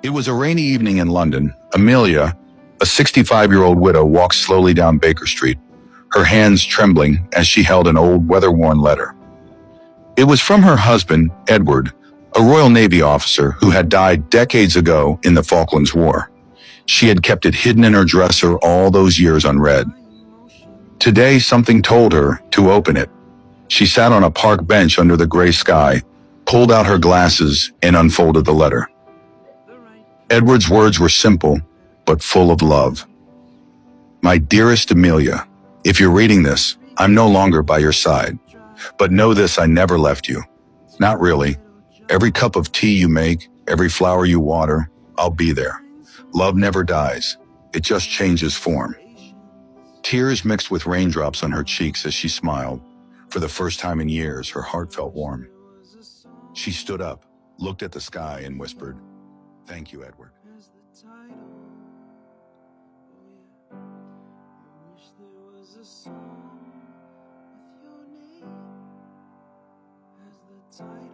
It was a rainy evening in London. Amelia, a 65-year-old widow, walked slowly down Baker Street, her hands trembling as she held an old, weather-worn letter. It was from her husband, Edward, a Royal Navy officer who had died decades ago in the Falklands War. She had kept it hidden in her dresser all those years unread. Today, something told her to open it. She sat on a park bench under the gray sky, pulled out her glasses, and unfolded the letter. Edward's words were simple, but full of love. My dearest Amelia, if you're reading this, I'm no longer by your side. But know this, I never left you. Not really. Every cup of tea you make, every flower you water, I'll be there. Love never dies. It just changes form. Tears mixed with raindrops on her cheeks as she smiled. For the first time in years, her heart felt warm. She stood up, looked at the sky, and whispered, "Thank you, Edward." Title